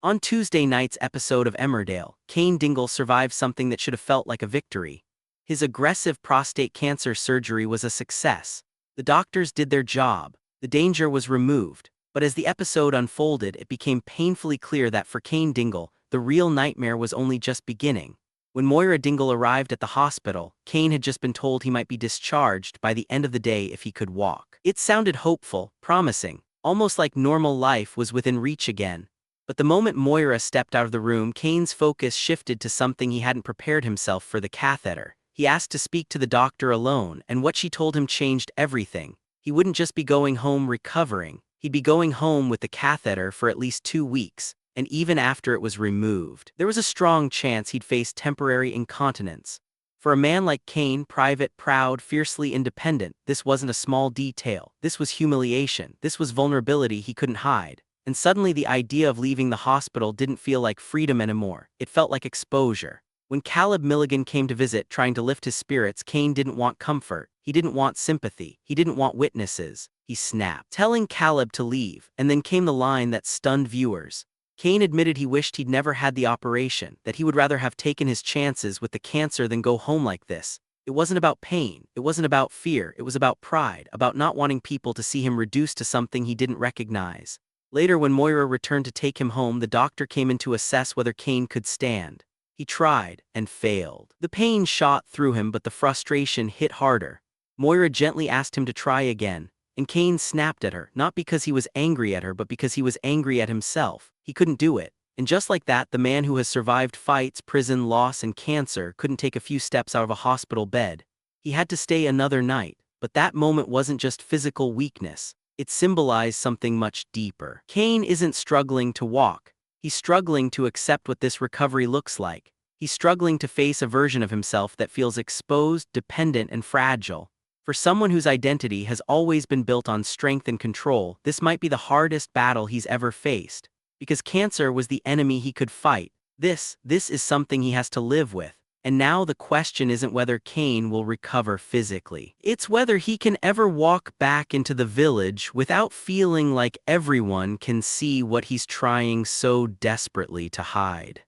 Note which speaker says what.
Speaker 1: On Tuesday night's episode of Emmerdale, Cain Dingle survived something that should have felt like a victory. His aggressive prostate cancer surgery was a success. The doctors did their job. The danger was removed. But as the episode unfolded, it became painfully clear that for Cain Dingle, the real nightmare was only just beginning. When Moira Dingle arrived at the hospital, Cain had just been told he might be discharged by the end of the day if he could walk. It sounded hopeful, promising, almost like normal life was within reach again. But the moment Moira stepped out of the room, Cain's focus shifted to something he hadn't prepared himself for: the catheter. He asked to speak to the doctor alone, and what she told him changed everything. He wouldn't just be going home recovering, he'd be going home with the catheter for at least 2 weeks, and even after it was removed, there was a strong chance he'd face temporary incontinence. For a man like Cain, private, proud, fiercely independent, this wasn't a small detail. This was humiliation. This was vulnerability he couldn't hide. And suddenly the idea of leaving the hospital didn't feel like freedom anymore. It felt like exposure. When Miligan came to visit, trying to lift his spirits, Cain didn't want comfort. He didn't want sympathy. He didn't want witnesses. He snapped, telling Caleb to leave, and then came the line that stunned viewers. Cain admitted he wished he'd never had the operation, that he would rather have taken his chances with the cancer than go home like this. It wasn't about pain. It wasn't about fear. It was about pride, about not wanting people to see him reduced to something he didn't recognize. Later, when Moira returned to take him home, the doctor came in to assess whether Cain could stand. He tried, and failed. The pain shot through him, but the frustration hit harder. Moira gently asked him to try again, and Cain snapped at her, not because he was angry at her, but because he was angry at himself. He couldn't do it. And just like that, the man who has survived fights, prison, loss, and cancer couldn't take a few steps out of a hospital bed. He had to stay another night. But that moment wasn't just physical weakness. It symbolized something much deeper. Cain isn't struggling to walk. He's struggling to accept what this recovery looks like. He's struggling to face a version of himself that feels exposed, dependent, and fragile. For someone whose identity has always been built on strength and control, this might be the hardest battle he's ever faced. Because cancer was the enemy he could fight. This is something he has to live with. And now the question isn't whether Cain will recover physically. It's whether he can ever walk back into the village without feeling like everyone can see what he's trying so desperately to hide.